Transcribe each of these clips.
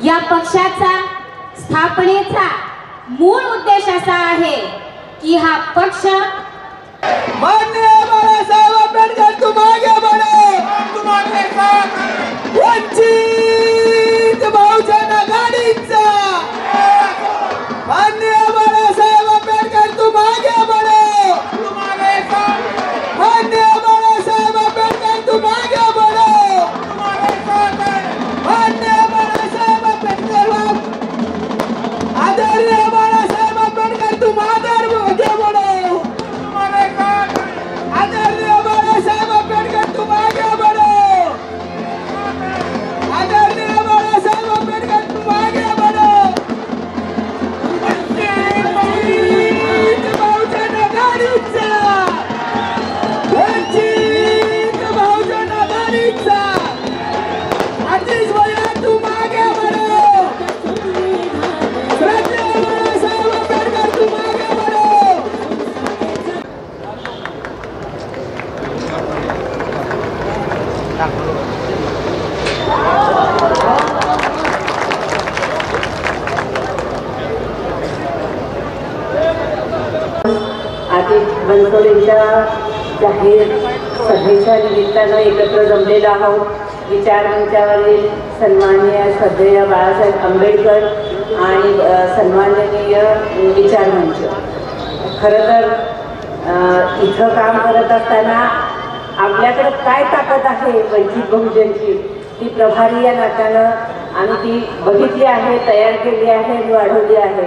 या पक्षाचा स्थापनेचा मूळ उद्देश असा आहे की हा पक्ष माननीय बाळासाहेब आंबेडकर तुम आगे बढ़ो, तुम्हारे साथ वंचित बहुजन आघाडीचा माननीय बाळासाहेब आंबेडकर तुम आगे बढ़ो, तुम्हारे साथ माननीय बाळासाहेब आंबेडकर तुम आगे बढ़ो, तुम्हारे साथ माननीय बाळासाहेब आंबेडकर आदरणीय बाळासाहेब आंबेडकर तुम आगे बढ़ो, तुम्हारे साथ आदरणीय बाळासाहेब आंबेडकर तुम आगे बढ़ो, आदरणीय बाळासाहेब आंबेडकर तुम आगे बढ़ो, वंचित बहुजन आघाडीचा वंचित बहुजन आघाडीचा आतिश भैया तुम आगे बढ़ो, श्रद्धेय बाळासाहेब आंबेडकर तुम आगे बढ़ो. आतिश बनसोडेंच्या जाहीर सभेच्या निमित्तानं एकत्र जमलेलो आहोत. विचारमंचावरील सन्माननीय श्रद्धेय बाळासाहेब आंबेडकर आणि सन्माननीय विचारमंच. खरं तर इथं काम करत असताना आपल्याकडे काय ताकद आहे वंचित बहुजनची ती प्रभारी या नात्यानं आम्ही ती बघितली आहे, तयार केली आहे, वाढवली आहे.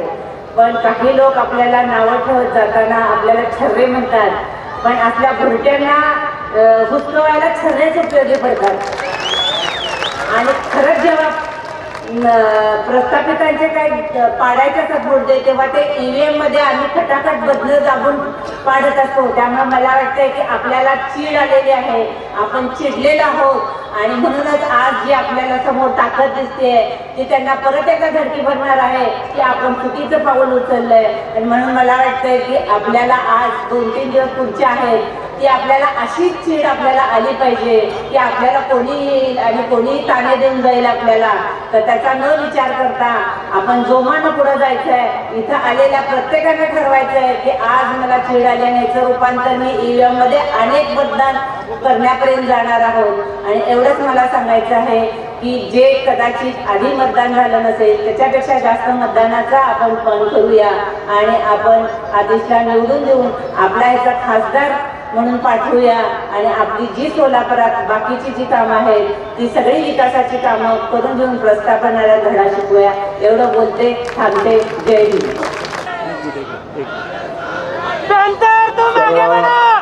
पण काही लोक आपल्याला नावं ठेवत जाताना आपल्याला छर्रे म्हणतात, पण आपल्या भुरट्यांना हुसकवायला छर्रेच उपयोगी पडतात. आणि खरंच जेव्हा प्रस्थापितांचे काही पाडायचे असतात मुद्दे तेव्हा ते EVM मध्ये आम्ही खटाखट बदल दाबून पाडत असतो. त्यामुळे मला वाटतंय की आपल्याला चीड आलेली आहे, आपण चिडलेलो आहोत आणि म्हणूनच आज जी आपल्याला समोर ताकद दिसते ती त्यांना परत एकदा धडकी भरणार आहे की आपण चुकीचं पाऊल उचललंय. आणि म्हणून मला वाटतंय की आपल्याला आज 2-3 दिवस पुढचे आहेत की आपल्याला अशीच चीड आपल्याला आली पाहिजे की आपल्याला कोणी येईल आणि कोणी ताणे देऊन जाईल आपल्याला, तर त्याचा न विचार करता आपण जोमानं पुढे जायचंय. इथं आलेल्या प्रत्येकाने ठरवायचंय की आज मला चीड आली आणि याचं रूपांतर मी EVM मध्ये अनेक मतदान करण्यापर्यंत जाणार आहोत. आणि एवढंच मला सांगायचं आहे की जे कदाचित आधी मतदान झालं नसेल त्याच्यापेक्षा जास्त मतदानाचा आपण पण करूया आणि आपण आतिशला निवडून देऊन आपला ह्याचा खासदार म्हणून पाठवूया. आणि आपली जी सोलापुरात बाकीची जी कामं आहेत ती सगळी विकासाची कामं करून घेऊन प्रस्थापनाला धडा शिकूया. एवढं बोलते, थांबते. जय हिंद.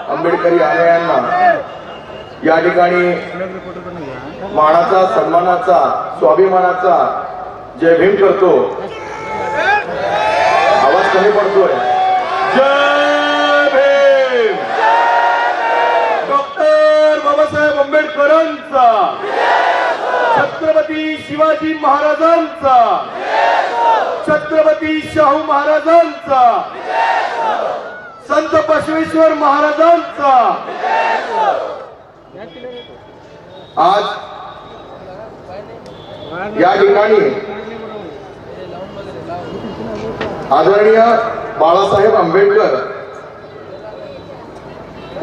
आंबेडकरी अनुयायांना या ठिकाणी मानाचा, सन्मानाचा, स्वाभिमानाचा जय भीम करतो. आवाज कमी पडतोय. जय भीम. डॉक्टर बाबासाहेब आंबेडकरांचा, छत्रपती शिवाजी महाराजांचा, छत्रपती शाहू महाराजांचा, संत बसवेश्वर महाराजांचा. आज या ठिकाणी आदरणीय बाळासाहेब आंबेडकर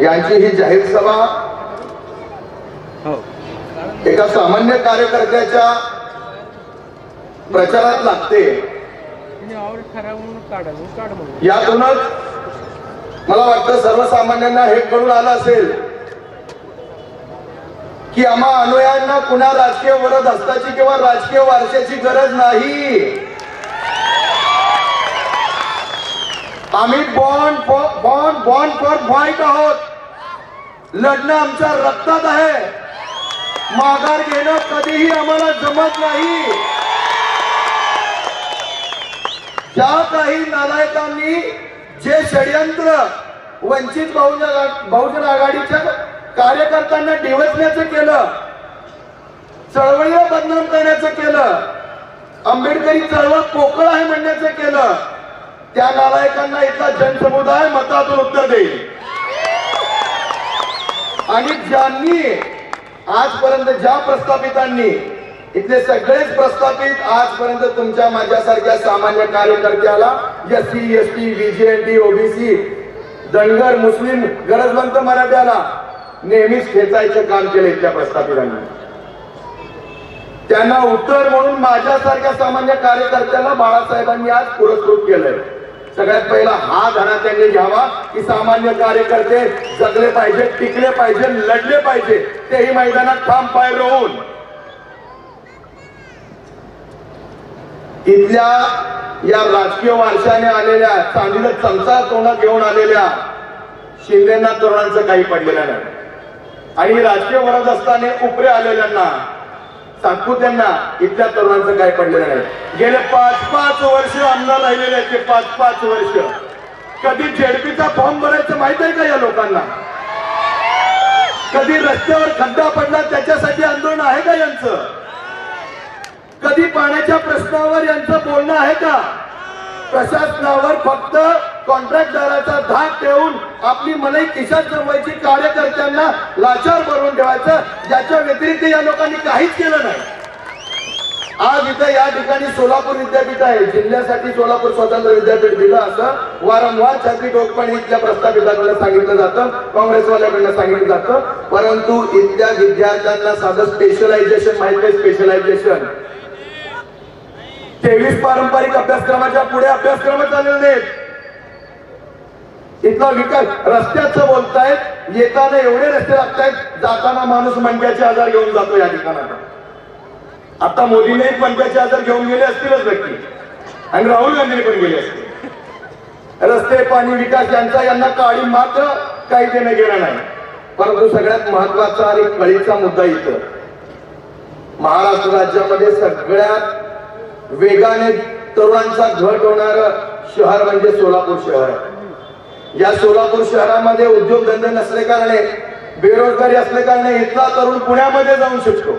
यांची ही जाहीर सभा एका सामान्य कार्यकर्त्याच्या प्रचारात लागते. यातूनच मला वाटतं सर्वसामान्यांना हे कळून आलं असेल की आम्हा अनुयायांना कुणा राजकीय वरदहस्ताची किंवा राजकीय वारशाची गरज नाही. आम्ही बॉन्ड फॉर व्हाईट आहोत. लढणं आमच्या रक्तात आहे. माघार घेणं कधीही आम्हाला जमत नाही. ज्या काही नालायकांनी जे षडयंत्र वंचित बहुजन आघाडीच्या कार्यकर्त्यांना डिवचण्याचं केलं, चळवळीला बदनाम करण्याचं केलं, आंबेडकरी चळवळ पोकळ आहे म्हणण्याचं केलं, त्या नालायकांना इथला जनसमुदाय मतातून उत्तर देईल. आणि ज्यांनी आजपर्यंत ज्या प्रस्थापितांनी इथले सगळेच प्रस्थापित आजपर्यंत तुमच्या माझ्यासारख्या सामान्य कार्यकर्त्याला SC ST VGNT OBC Dhangar मुस्लिम गरजवंत मराठ्याला नेहमीच खेचायचं काम केलं इथल्या प्रस्थापितांनी. त्यांना उत्तर म्हणून माझ्यासारख्या सामान्य कार्यकर्त्याला बाळासाहेबांनी आज पुरस्कृत केलंय. सगळ्यात पहिला हा धडा त्यांनी घ्यावा की सामान्य कार्यकर्ते जगले पाहिजे, टिकले पाहिजे, लढले पाहिजे, तेही मैदानात ठाम पाय रोवून. इथल्या या राजकीय वारशाने आलेल्या चांदीला चमचा तोंडात घेऊन आलेल्या शिंदेना तरुणांचं काही पडलेलं नाही आणि राजकीय वरद असताना उपरे आलेल्यांना सांगू त्यांना इथल्या तरुणांचं काही पडलेलं नाही. गेले 5-5 वर्ष आमदार राहिलेले आहेत. 5-5 वर्ष कधी झेडपीचा फॉर्म भरायचं माहित आहे का या लोकांना? कधी रस्त्यावर खड्डा पडला त्याच्यासाठी आंदोलन आहे का यांचं? कधी पाण्याच्या प्रश्नावर यांचं बोलणं आहे का? प्रशासनावर फक्त कॉन्ट्रॅक्टदाराचा धाक ठेवून आपली मनई खिशात जमवायची, कार्यकर्त्यांना लाचार बनवून ठेवायचं, ज्याच्या व्यतिरिक्त या लोकांनी काहीच केलं नाही. आज इथं या ठिकाणी सोलापूर विद्यापीठ आहे. जिल्ह्यासाठी सोलापूर स्वतंत्र विद्यापीठ दिलं असं वारंवार छाती ठोकपणे इथल्या प्रस्थापितांकडे सांगितलं जातं, काँग्रेसवाल्याकडनं सांगितलं जातं. परंतु इथल्या विद्यार्थ्यांना साधं स्पेशलायझेशन माहित आहे. स्पेशलायझेशन 23 पारंपरिक अभ्यासक्रमाच्या पुढे अभ्यासक्रम चाललेले नाहीत. इथला विकास रस्त्याचं बोलतायत, येताना एवढे रस्ते लागतायत, जाताना माणूस मणक्याचे आजार घेऊन जातो या ठिकाणात. आता मोदीने मणक्याचे आजार घेऊन गेले असतीलच नक्की आणि राहुल गांधीने पण गेले असतील. रस्ते, पाणी, विकास यांना काळी मात्र काही देणं घेणं नाही. परंतु सगळ्यात महत्वाचा आणि कळीचा मुद्दा इथं महाराष्ट्र राज्यामध्ये सगळ्यात वेगाने तरुणांचा घट होणार शहर म्हणजे सोलापूर शहर आहे. या सोलापूर शहरामध्ये उद्योगधंदे नसले कारणे, बेरोजगारी असले कारणे इथला तरुण पुण्यामध्ये जाऊन शिकतो,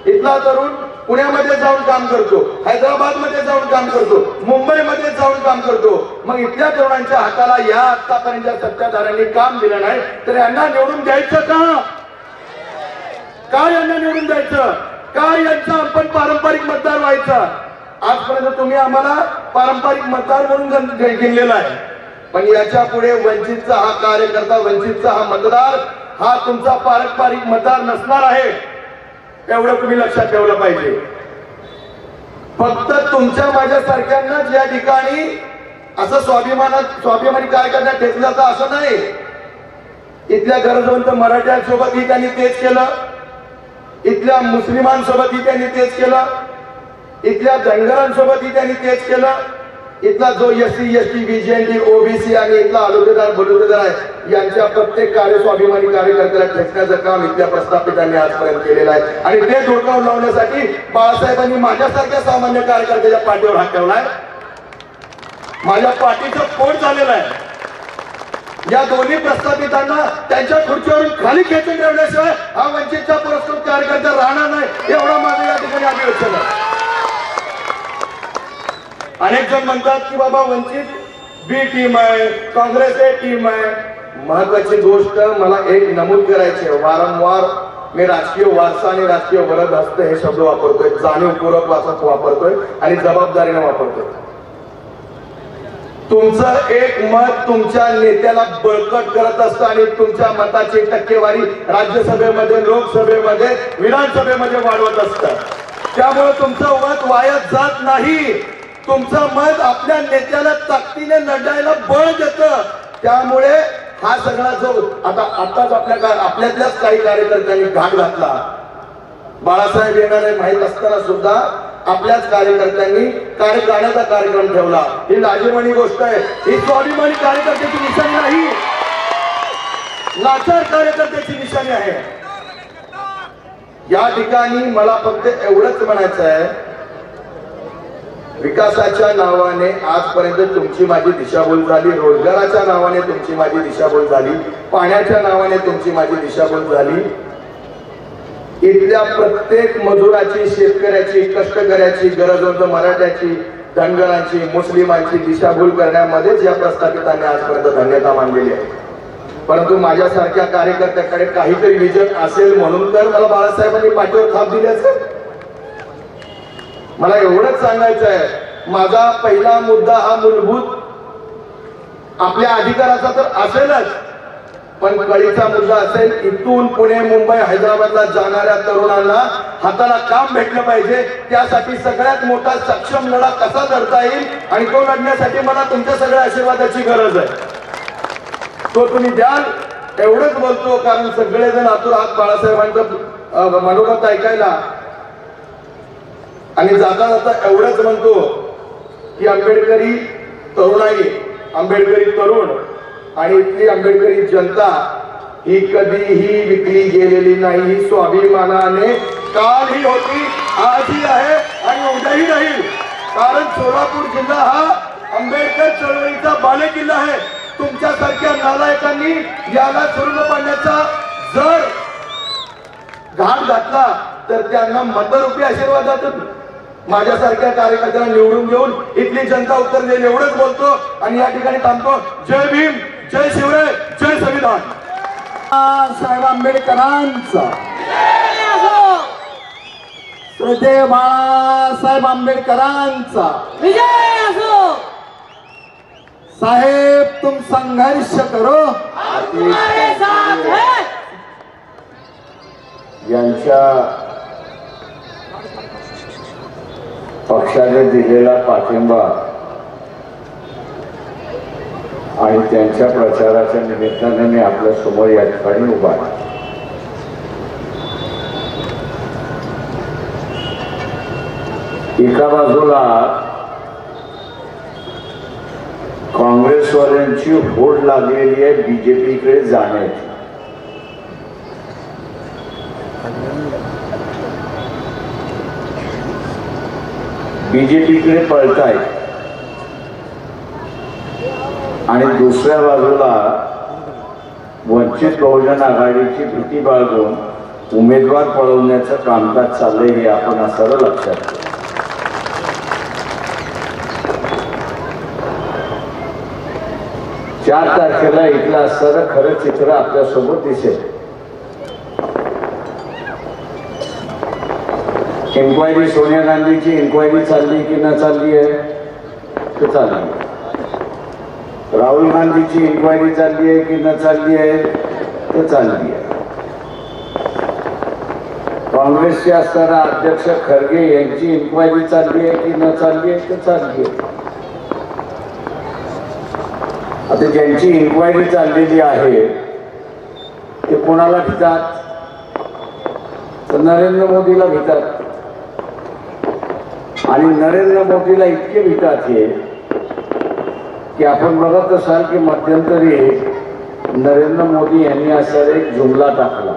इथला तरुण पुण्यामध्ये जाऊन काम करतो, हैदराबाद मध्ये जाऊन काम करतो, मुंबईमध्ये जाऊन काम करतो. मग इथल्या तरुणांच्या हाताला या आतापर्यंत सत्ताधाऱ्यांनी काम दिलं नाही तर यांना निवडून द्यायचं का? काय यांना निवडून द्यायचं? काय यांचा आपण पारंपरिक मतदार व्हायचा? आजपर्यंत तुम्ही आम्हाला पारंपरिक मतदार म्हणून गिनलेला आहे, पण याच्या पुढे वंचितचा हा कार्यकर्ता, वंचितचा हा मतदार हा तुमचा पारंपरिक मतदार नसणार आहे. एवढं तुम्ही लक्षात ठेवलं पाहिजे. फक्त तुमच्या माझ्यासारख्यांना या ठिकाणी असं स्वाभिमानी कार्यकर्त्यांना ठेचलं जातं असं नाही. इथल्या गरजवंत मराठ्यांसोबतही त्यांनी तेच केलं, इथल्या मुस्लिमांसोबतही त्यांनी तेच केलं, इथल्या धनगरांसोबतही त्यांनी तेच केलं. इथला जो SC ST VGNT OBC आणि इथला आरोग्यदार बलुतेदार आहे यांच्या प्रत्येक स्वाभिमानी कार्यकर्त्याला ठेचण्याचं काम इथल्या प्रस्थापितांनी आजपर्यंत केलेलं आहे. आणि ते धोक्यावर लावण्यासाठी बाळासाहेबांनी माझ्यासारख्या सामान्य कार्यकर्त्याच्या पाठीवर हात ठेवलाय. माझ्या पाठीचं पोट झालेलं आहे. या दोन्ही प्रस्थापितांना त्यांच्या खुर्चीवरून खाली खेचून ठेवल्याशिवाय हा वंचितचा पुरस्कृत कार्यकर्ता राहणार नाही, एवढा माझं या ठिकाणी अभिवचन आहे. अनेक जण म्हणतात की बाबा वंचित बी टीम आहे, काँग्रेस ए टीम आहे. महत्वाची गोष्ट मला एक नमूद करायची आहे. वारंवार मी राजकीय वारसा आणि राजकीय वरद हस्त हे शब्द वापरतोय, जाणीवपूर्वक वापरतोय आणि जबाबदारीने वापरतोय. तुमचं एक मत तुमच्या नेत्याला बळकट करत असतं आणि तुमच्या मताची टक्केवारी राज्यसभेमध्ये, लोकसभेमध्ये, विधानसभेमध्ये वाढवत असतं. त्यामुळे तुमचं मत वाया जात नाही. तुमचं मत आपल्या नेत्याला ताकदीने लढायला बळ देतं. त्यामुळे हा सगळा जो आताच आपल्यातल्याच काही कार्यकर्त्यांनी घाट घातला. बाळासाहेब येणारे माहीत असताना सुद्धा आपल्याच कार्यकर्त्यांनी काढण्याचा कार्यक्रम ठेवला. ही लाजिरवाणी गोष्ट आहे. ही स्वाभिमानी कार्यकर्त्याची निशाणी नाही, लाचार कार्यकर्त्याची निशाणी आहे. या ठिकाणी मला फक्त एवढंच म्हणायचं आहे, विकासाच्या नावाने आजपर्यंत तुमची माझी दिशाभूल झाली, रोजगाराच्या नावाने तुमची माझी दिशाभूल झाली, पाण्याच्या नावाने तुमची माझी दिशाभूल झाली. इथल्या प्रत्येक मजुराची, शेतकऱ्याची, कष्टकऱ्याची, गरजवंत मराठ्याची, धनगरांची, मुस्लिमांची दिशाभूल करण्यामध्येच या प्रस्थापितांनी आजपर्यंत धन्यता मानलेली आहे. परंतु माझ्यासारख्या कार्यकर्त्याकडे काहीतरी विजन असेल म्हणून तर मला बाळासाहेबांनी पाठीवर थाप दिली असेल. मला एवढंच सांगायचं आहे, माझा पहिला मुद्दा हा मूलभूत आपल्या अधिकाराचा तर असेलच, पण कळीचा मुद्दा असेल इथून पुणे, मुंबई, हैदराबादला जाणाऱ्या तरुणांना हाताला काम भेटलं पाहिजे. त्यासाठी सगळ्यात मोठा सक्षम लढा कसा लढता येईल आणि तो लढण्यासाठी मला तुमच्या सगळ्या आशीर्वादाची गरज आहे. तो तुम्ही द्याल एवढंच बोलतो, कारण सगळेजण आतुर आहात बाळासाहेबांचं मनोगत ऐकायला. आणि जाता जाता एवढंच म्हणतो की आंबेडकरी तरुणाई, आंबेडकरी तरुण आणि इथली आंबेडकरी जनता ही कधीही विकली गेलेली नाही. ही स्वाभिमानाने कालही होती, आजही आहे आणि उद्याही राहील. कारण सोलापूर जिल्हा हा आंबेडकर चळवळीचा बालेकिल्ला आहे. तुमच्यासारख्या नालायकांनी याला सुरुंग पाडण्याचा जर घाट घातला तर त्यांना मतरूपी आशीर्वादातून माझ्यासारख्या कार्यकर्त्यांना निवडून घेऊन इथली जनता उत्तर देईल एवढंच बोलतो आणि या ठिकाणी थांबतो. जय भीम, जय शिवराय, जय संविधान. साहेब आंबेडकरांचा श्रद्धेय बाळासाहेब आंबेडकरांचा विजय असो. साहेब तुम संघर्ष करो. हमारे साथ है. यांच्या पक्षाने दिलेला पाठिंबा आणि त्यांच्या प्रचाराच्या निमित्ताने मी आपल्या समोर या ठिकाणी उभा आहे. एका बाजूला काँग्रेसवाल्यांची होड लागलेली आहे बीजेपीकडे जाण्याची. बीजेपीकडे पळतायत आणि दुसऱ्या बाजूला वंचित बहुजन आघाडीची भीती बाळगून उमेदवार पळवण्याचं कामकाज चाललंय हे आपण असं लक्षात ठेवू. 4 तारखेला इथलं असणारं खरं चित्र आपल्यासोबत दिसेल. इन्क्वायरी सोनिया गांधीची इन्क्वायरी चालली की न चालली आहे तर चालली. राहुल गांधीची इन्क्वायरी चालली आहे की न चालली आहे तर चालली आहे. काँग्रेसचे असणारा अध्यक्ष खरगे यांची इन्क्वायरी चालली आहे की न चालली आहे तर चालली आहे. आता ज्यांची इन्क्वायरी चाललेली आहे ते कोणाला भितात तर नरेंद्र मोदीला भितात. आणि नरेंद्र मोदीला इतके भितात हे की आपण बघत असाल की मध्यंतरी नरेंद्र मोदी यांनी असा एक जुमला टाकला.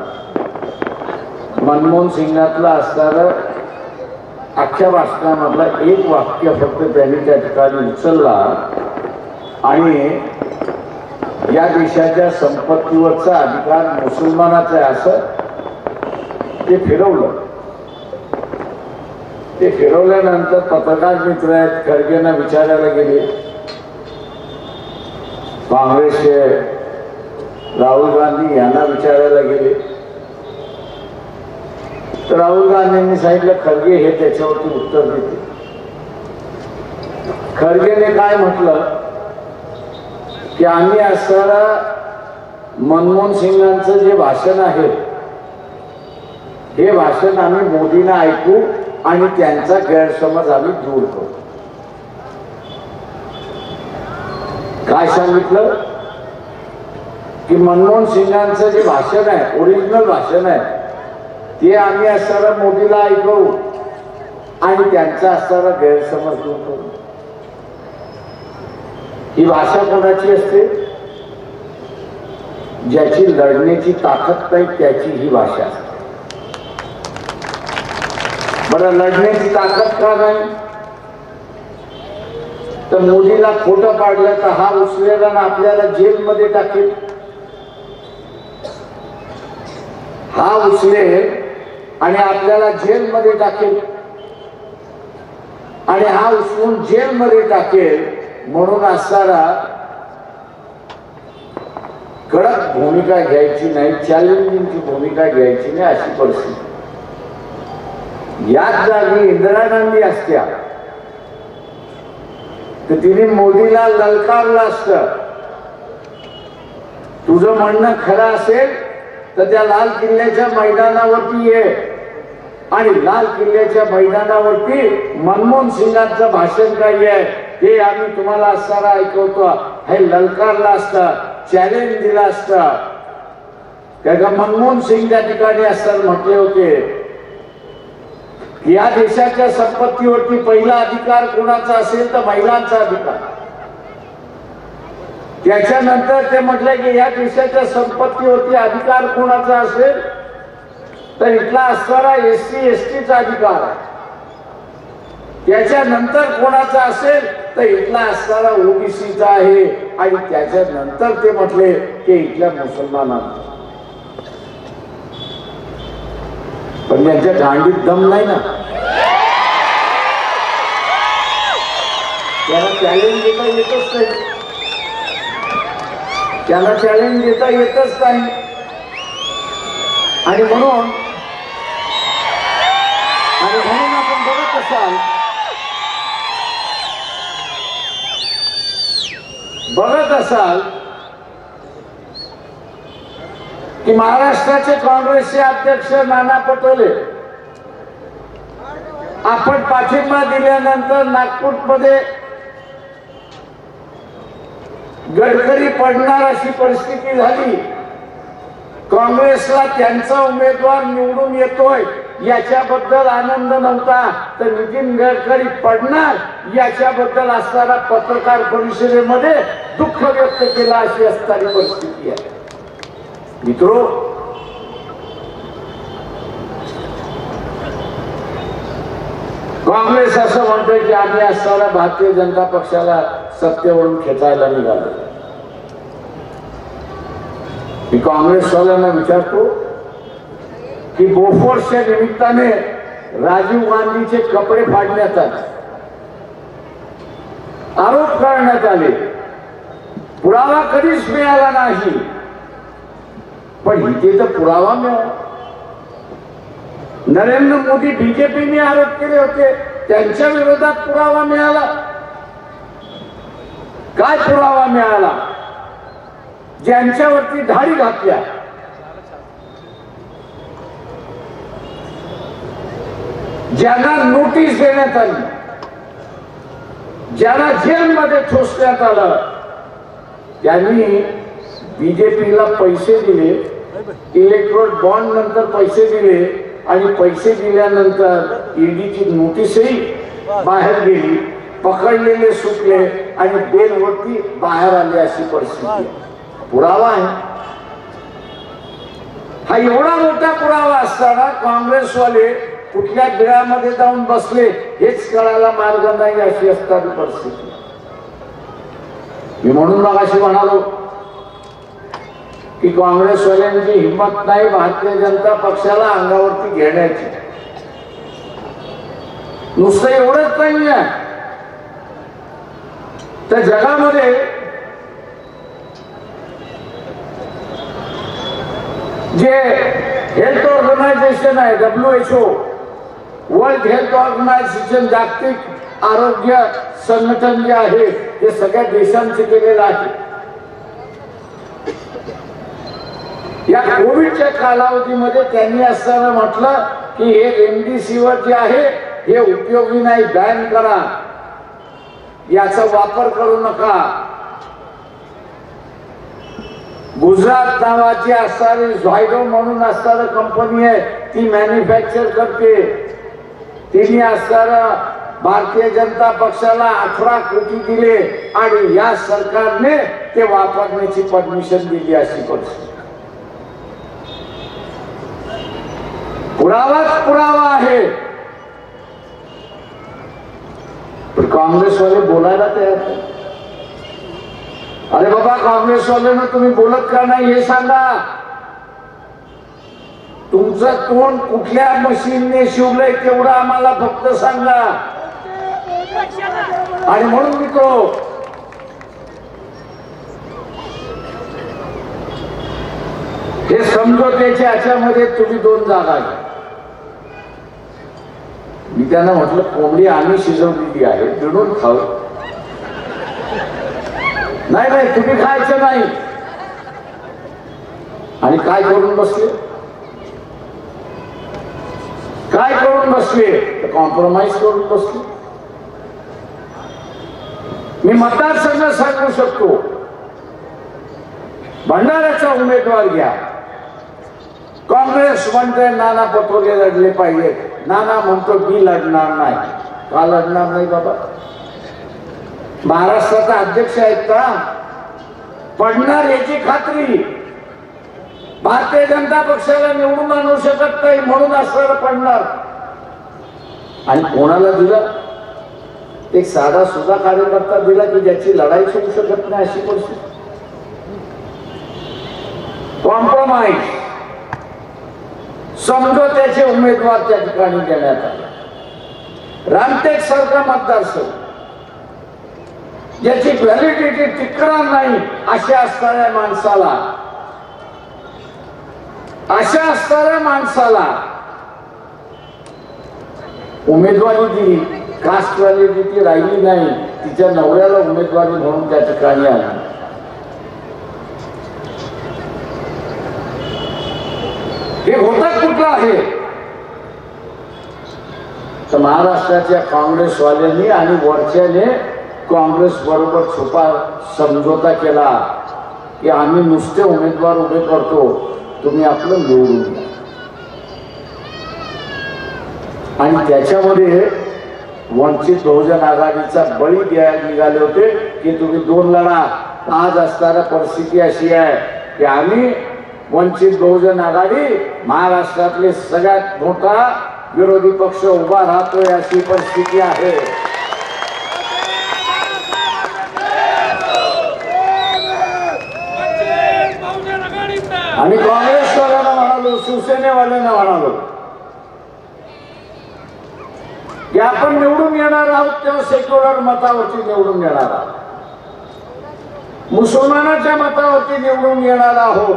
मनमोहन सिंगातला असणारं अख्ख्या भाषणामधला एक वाक्य फक्त त्यांनी त्या ठिकाणी उचलला आणि या देशाच्या संपत्तीवरचा अधिकार मुसलमानाचा आहे असं ते फिरवलं. ते फिरवल्यानंतर पत्रकार मित्र आहेत खरगेंना विचारायला गेले. काँग्रेसचे राहुल गांधी यांना विचारायला गेले तर राहुल गांधींनी सांगितलं खरगे हे त्याच्यावरती उत्तर देते. खरगेने काय म्हटलं की आम्ही असणारा मनमोहन सिंगांचं जे भाषण आहे हे भाषण आम्ही मोदींना ऐकू आणि त्यांचा गैरसमज आम्ही दूर करू. काय सांगितलं की मनमोहन सिंगांचं जे भाषण आहे ओरिजिनल भाषण आहे ते आम्ही असणारा मोदीला ऐकवू आणि त्यांचा असणारा गैरसमज दूर करू. ही भाषा कोणाची असते? ज्याची लढण्याची ताकद नाही त्याची ही भाषा असते. बरं लढण्याची ताकद का नाही तर मोदीला खोटं पाडलं तर हा उचलेला आणि आपल्याला जेलमध्ये टाकेल. हा उचलेल आणि आपल्याला जेलमध्ये टाकेल आणि हा उचलून जेलमध्ये टाकेल म्हणून असणारा कडक भूमिका घ्यायची नाही, चॅलेंजिंगची भूमिका घ्यायची नाही अशी परिस्थिती. याच जागी इंदिरा गांधी असत्या तर तिने मोदीला ललकारलं असतं, तुझं म्हणणं खरं असेल तर त्या लाल किल्ल्याच्या मैदानावरती ये आणि लाल किल्ल्याच्या मैदानावरती मनमोहन सिंगांचं भाषण काय आहे हे आम्ही तुम्हाला असताना ऐकवतो, हे ललकारला असतं, चॅलेंज दिला असतं. कारण का मनमोहन सिंग त्या ठिकाणी असताना म्हटले होते की या देशाच्या संपत्तीवरती पहिला अधिकार कोणाचा असेल तर महिलांचा अधिकार. त्याच्यानंतर ते म्हटले की या देशाच्या संपत्तीवरती अधिकार कोणाचा असेल तर इथला असणारा SC ST चा अधिकार आहे. त्याच्यानंतर कोणाचा असेल तर इथला असणारा OBC चा आहे आणि त्याच्यानंतर ते म्हटले की इथल्या मुसलमानांचा. पण त्यांच्या गांडीत दम नाही ना, त्याला चॅलेंज देता येतच नाही, त्याला चॅलेंज देता येतच नाही. आणि म्हणून आपण बघत असाल की महाराष्ट्राचे काँग्रेसचे अध्यक्ष नाना पटोले आपण पाठिंबा दिल्यानंतर नागपूरमध्ये गडकरी पडणार अशी परिस्थिती झाली. काँग्रेसला त्यांचा उमेदवार निवडून येतोय याच्याबद्दल आनंद नव्हता, तर नितीन गडकरी पडणार याच्याबद्दल असणारा पत्रकार परिषदेमध्ये दुःख व्यक्त केला अशी असणारी परिस्थिती आहे. मित्रो, काँग्रेस असं म्हणतोय की आम्ही असणारा भारतीय जनता पक्षाला सत्तेवरून खेचायला निघालो. मी काँग्रेसवाल्यांना विचारतो की बोफोर्सच्या निमित्ताने राजीव गांधीचे कपडे फाडण्यात आले, आरोप करण्यात आले, पुरावा कधीच मिळाला नाही. पण इथे तर पुरावा मिळाला. नरेंद्र मोदी BJPने आरोप केले होते, त्यांच्या विरोधात पुरावा मिळाला. काय पुरावा मिळाला? ज्यांच्यावरती धाडी घातल्या, ज्यांना नोटीस देण्यात आली, ज्यांना जेलमध्ये ठोसण्यात आलं, त्यांनी BJPला पैसे दिले, इलेक्ट्रोल बॉन्ड नंतर पैसे दिले आणि पैसे दिल्यानंतर EDची नोटीसही बाहेर गेली, पकडलेले सुटले आणि बेलवरती बाहेर आले अशी परिस्थिती. पुरावा आहे हा. एवढा मोठा पुरावा असताना काँग्रेसवाले कुठल्या बिळामध्ये जाऊन बसले हेच कळायला मार्ग नाही अशी असणारी परिस्थिती. मी म्हणून मगाशी म्हणालो की काँग्रेसवाल्यांची हिंमत नाही भारतीय जनता पक्षाला अंगावरती घेण्याची. नुसतं एवढंच नाहीये तर जगामध्ये जे हेल्थ ऑर्गनायझेशन आहे WHO, वर्ल्ड हेल्थ ऑर्गनायझेशन, जागतिक आरोग्य संघटन जे आहे ते सगळ्या देशांचे केलेलं आहे. या कोविडच्या कालावधीमध्ये त्यांनी असताना म्हटलं की हे रेमडेसिवीर जे आहे हे उपयोगी नाही, बॅन करा, याचा वापर करू नका. गुजरात नावाची असणारी झायडो म्हणून असणारी कंपनी आहे, ती मॅन्युफॅक्चर करते. तिने असणारा भारतीय जनता पक्षाला 18 कोटी दिले आणि या सरकारने ते वापरण्याची परमिशन दिली अशी परिस्थिती. पुरावाच पुरावा आहे. पण काँग्रेसवाले बोलायला तयार नाही. अरे बाबा, काँग्रेसवाल्यांना तुम्ही बोलत का नाही हे सांगा. तुमचं तोंड कुठल्या मशीनने शिवलंय तेवढं आम्हाला फक्त सांगा. आणि म्हणून मित्रो, हे समझोत्याच्या ह्याच्यामध्ये तुम्ही 2 जागा घ्या. मी त्यांना म्हटलं कोंबडी आम्ही शिजवलेली आहे, बिडून खाऊ. नाही नाही तुम्ही खायचं नाही. आणि काय करून बसले, काय करून बसले, तर कॉम्प्रोमाइज करून बसले. मी मतदारसंघ सांगू शकतो, भंडाऱ्याचा उमेदवार घ्या. काँग्रेस म्हणते नाना पटोले लढले पाहिजे, नाना म्हणतो मी लढणार नाही. का लढणार नाही बाबा? महाराष्ट्राचा अध्यक्ष आहेत का? पडणार याची खात्री. भारतीय जनता पक्षाला निवडून आणू शकत नाही म्हणून असं पडणार. आणि कोणाला दिला? एक साधा सुद्धा कार्यकर्ता दिला की ज्याची लढाई होऊ शकत नाही अशी परिस्थिती. कॉम्प्रोमाइज, समझोत्याचे उमेदवार त्या ठिकाणी देण्यात आले. रामटेक सारखा मतदारसंघ ज्याची व्हॅलिडिटी टिकणार नाही अशा असणाऱ्या माणसाला उमेदवारी दिली. कास्ट व्हॅलिडिटी राहिली नाही, तिच्या नवऱ्याला उमेदवारी म्हणून त्या ठिकाणी आली. हे घोटाळा कुठला आहे? तर महाराष्ट्राच्या काँग्रेसवाल्यांनी आणि वरच्याने काँग्रेस बरोबर छुपा समझोता केला की आम्ही नुसते उमेदवार उभे करतो, तुम्ही आपलं निवडून घ्या. आणि त्याच्यामध्ये वंचित बहुजन आघाडीचा बळी द्यायला निघाले होते की तुम्ही 2 लढा. आज असणारी परिस्थिती अशी आहे की आम्ही वंचित बहुजन आघाडी महाराष्ट्रातले सगळ्यात मोठा विरोधी पक्ष उभा राहतोय अशी परिस्थिती आहे. आणि काँग्रेसवाल्यांना म्हणालो, शिवसेनेवाल्यांना म्हणालो की आपण निवडून येणार आहोत तेव्हा सेक्युलर मतावरती निवडून येणार आहोत, मुसलमानाच्या मतावरती निवडून येणार आहोत.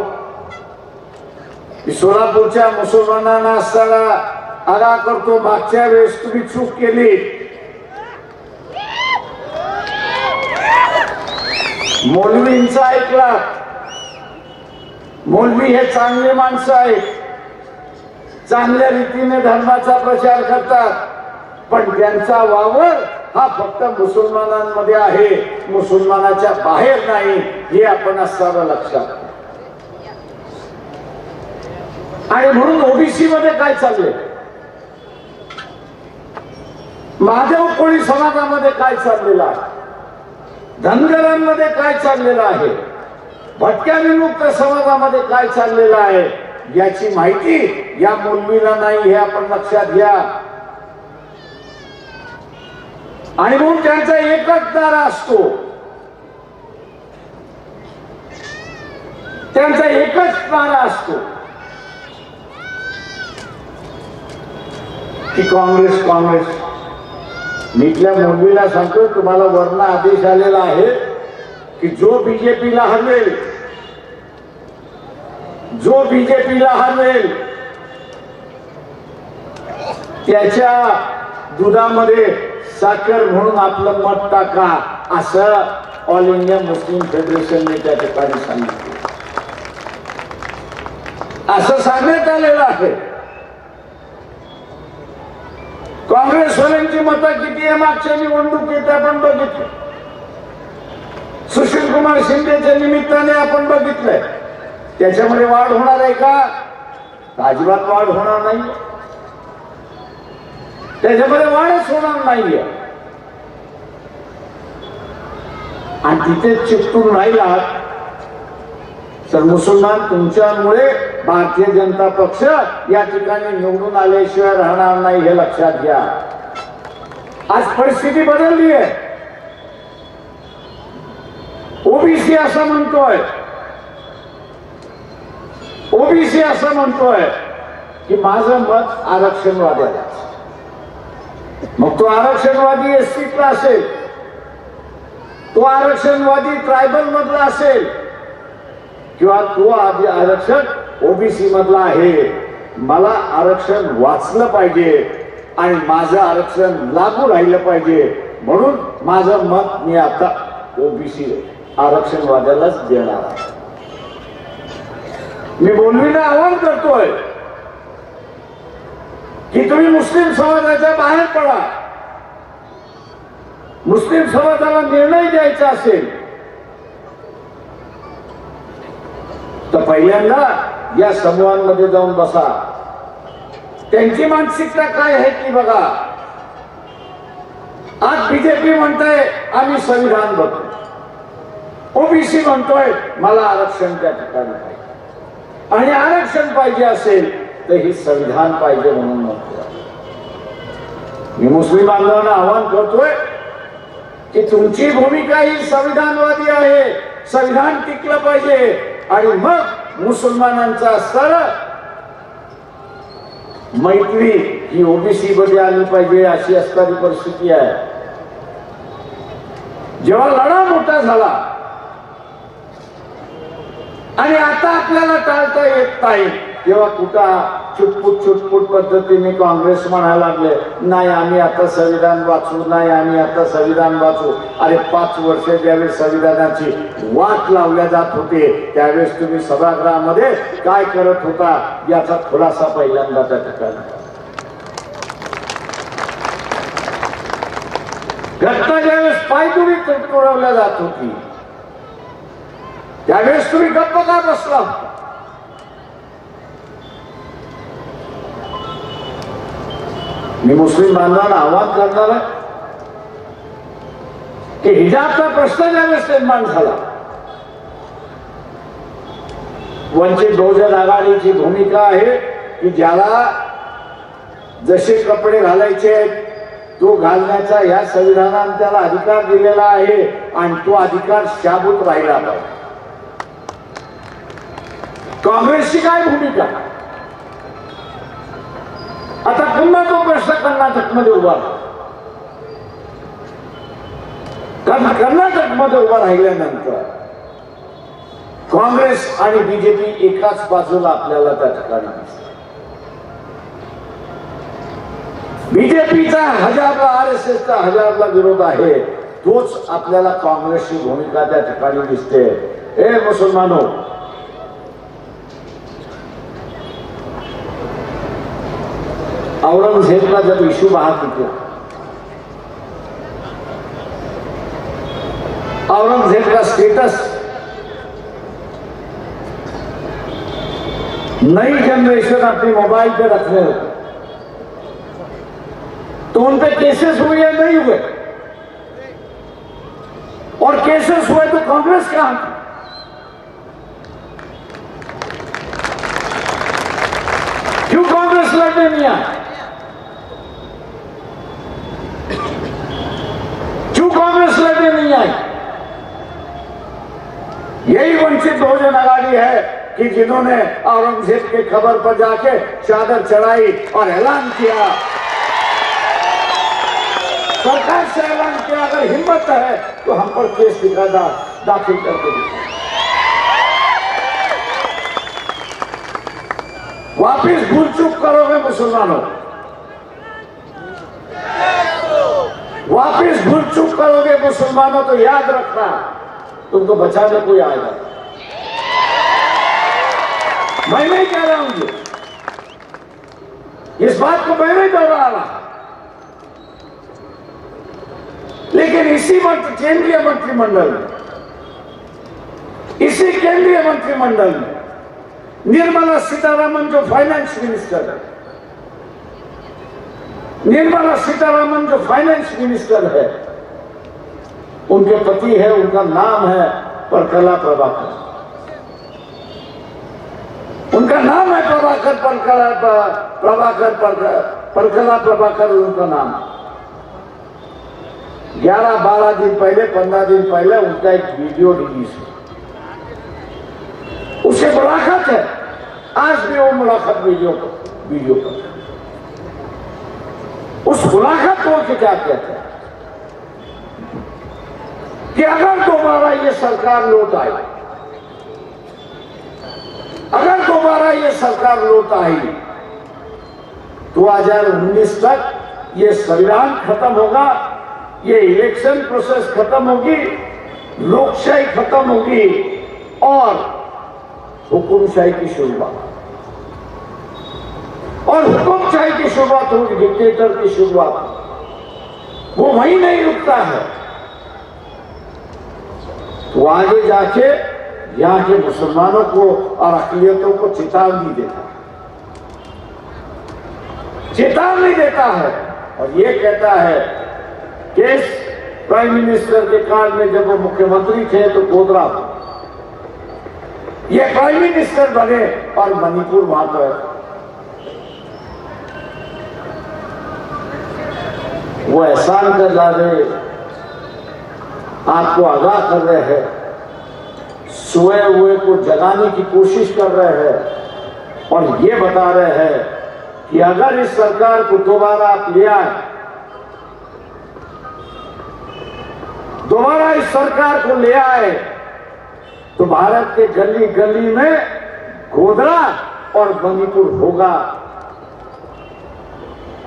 सोलापूरच्या मुसलमानांना असताना आगा करतो, मागच्या वेळेस तुम्ही चूक केली, मौलवींचा ऐकला. मौलवी हे चांगले माणसं आहेत, चांगल्या रीतीने धर्माचा प्रचार करतात, पण त्यांचा वावर हा फक्त मुसलमानांमध्ये आहे, मुसलमानाच्या बाहेर नाही, हे आपण असताना लक्षात. आणि म्हणून ओबीसी मध्ये काय चाललंय, महादेव कोळी समाजामध्ये काय चाललेलं आहे, धनगरांमध्ये काय चाललेलं आहे, भटक्या विमुक्त समाजामध्ये काय चाललेलं आहे, याची माहिती या मौलवीला नाही, हे आपण लक्षात घ्या. आणि म्हणून त्यांचा एकच नारा असतो, त्यांचा एकच नारा असतो की काँग्रेस काँग्रेस. मी इथल्या मौलवीला सांगतो, तुम्हाला वर्ण आदेश आलेला आहे की जो बीजेपीला हरवेल त्याच्या दुधामध्ये साखर म्हणून आपलं मत टाका, असं ऑल इंडिया मुस्लिम फेडरेशनने त्या ठिकाणी सांगितलं. असं सांगण्यात आलेलं आहे. काँग्रेसवाल्यांची मतं किती आहे मागच्या निवडणुकीत आपण बघितलं, सुशील कुमार शिंदेच्या निमित्ताने आपण बघितलंय. त्याच्यामध्ये वाढ होणार आहे का? अजिबात वाढ होणार नाही, त्याच्यामध्ये वाढच होणार नाहीये. आणि तिथे चिकटून राहिला तर मुसलमान तुमच्यामुळे भारतीय जनता पक्ष या ठिकाणी निवडून आल्याशिवाय राहणार नाही, हे लक्षात घ्या. आज परिस्थिती बदलली आहे. ओबीसी असं म्हणतोय की माझं मत आरक्षणवादी आहे. मग तो आरक्षणवादी एसटीतला असेल, तो आरक्षणवादी ट्रायबल मधला असेल, किंवा तो आरक्षण ओबीसी मधला आहे. मला आरक्षण वाचलं पाहिजे, आणि माझं आरक्षण लागू राहिलं पाहिजे. म्हणून माझं मत मी आता ओबीसी आरक्षणवाद्यालाच देणार आहे. मी बोलवीला आवाहन करतोय की तुम्ही मुस्लिम समाजाच्या बाहेर पडा. मुस्लिम समाजाला निर्णय द्यायचा असेल तर पहिल्यांदा या समूहांमध्ये जाऊन बसा. त्यांची मानसिकता काय आहे ती बघा. आज बीजेपी म्हणतोय आम्ही संविधान बघतो, ओबीसी म्हणतोय मला आरक्षण त्या ठिकाणी पाहिजे, आणि आरक्षण पाहिजे असेल तर ही संविधान पाहिजे म्हणून म्हणतो. मी मुस्लिम बांधवांना आवाहन करतोय की तुमची भूमिका ही संविधानवादी आहे. संविधान टिकलं पाहिजे आणि मग मुसलमानांचा सरळ मैत्री ही ओबीसी मध्ये आली पाहिजे, अशी असणारी परिस्थिती आहे. जेव्हा लढा मोठा झाला आणि आता आपल्याला टाळता येत नाही, तेव्हा कुठं छुटपुट पद्धतीने काँग्रेस म्हणायला लागले नाही आम्ही आता संविधान वाचू, नाही आम्ही आता संविधान वाचू. अरे 5 वर्ष ज्यावेळेस संविधानाची वाट लावल्या जात होते त्यावेळेस तुम्ही सभागृहामध्ये काय करत होता याचा खुलासा पहिल्यांदा त्या ठिकाणी. घटना ज्यावेळेस पायदुरी तुडवल्या जात होती त्यावेळेस तुम्ही गप्प का बसला होता? मी मुस्लिम बांधवांना आवाहन करणार आहे की हिजाबचा प्रश्न ज्यावेळेस निर्माण झाला, वंचित बहुजन आघाडीची भूमिका आहे की ज्याला जसे कपडे घालायचे तो घालण्याचा या संविधानाने त्याला अधिकार दिलेला आहे आणि तो अधिकार शाबूत राहिला पाहिजे. काँग्रेसची काय भूमिका? आता पुन्हा तो प्रश्न कर्नाटकमध्ये उभा कर्नाटकमध्ये उभा राहिल्यानंतर काँग्रेस आणि बीजेपी एकाच बाजूला आपल्याला त्या ठिकाणी दिसते. बीजेपीचा हजारला RSSचा हजारला विरोध आहे, तोच आपल्याला काँग्रेसची भूमिका त्या ठिकाणी दिसते. हे मुसलमानो, औरंगजेब का जब इशू बाहर निकला, औरंगजेब का स्टेटस नई जनरेशन अपने मोबाइल पे रखने लगे, तो उन पे केसेस हुए या नहीं हुए? और केसेस हुए तो कांग्रेस कहां थी? क्यों कांग्रेस लड़ने नहीं आई? क्यों कांग्रेस लड़ने नहीं आई? यही वंचित बहुजन आघाड़ी है कि जिन्होंने औरंगजेब के खबर पर जाके चादर चढ़ाई और ऐलान किया, सरकार से ऐलान किया अगर हिम्मत है तो हम पर केस दाखिल करके दिखाएं। वापिस भूल चूक करोगे मुसलमानों, वापिस भूल चूक करोगे मुसलमानों तो याद रखना तुमको बचाने कोई आएगा। मैं नहीं कह रहा हूं, इस बात को मैं नहीं दोहरा रहा, लेकिन इसी केंद्रीय मंत्रिमंडल में, इसी केंद्रीय मंत्रिमंडल में निर्मला सीतारामन जो फाइनेंस मिनिस्टर है, निर्मला सीतारामन जो फाइनेंस मिनिस्टर है, उनके पति है, उनका नाम है परकला प्रभाकर, उनका नाम है परकला प्रभाकर उनका नाम। 11-12 दिन पहले, 15 दिन पहले उनका एक वीडियो रिलीज हुआ, उससे मुलाकात है, आज भी वो मुलाकात वीडियो पर। उस मुलाकात को क्या कहते हैं कि अगर दोबारा ये सरकार लौट आई, अगर दोबारा ये सरकार लौट आई 2019 तक ये संविधान खत्म होगा, ये इलेक्शन प्रोसेस खत्म होगी, लोकशाही खत्म होगी और हुकुमशाही की शुरुआत, और हुकुमशाही की शुरुआत होगी, डिक्टेटर की शुरुआत। वो वहीं नहीं रुकता है, तो आगे जाके यहाँ के मुसलमानों को और अक़लियतों को चेतावनी देता है और ये कहता है कि इस प्राइम मिनिस्टर के काल में जब वो मुख्यमंत्री थे तो गोधरा ये प्राइम मिनिस्टर बने और मणिपुर वहां पर वो एहसान कर ला रहे, आपको आगाह कर रहे हैं, सोए हुए को जगाने की कोशिश कर रहे हैं और ये बता रहे हैं कि अगर इस सरकार को दोबारा आप ले आए, दोबारा इस सरकार को ले आए तो भारत के गली गली में गोधरा और मणिपुर होगा,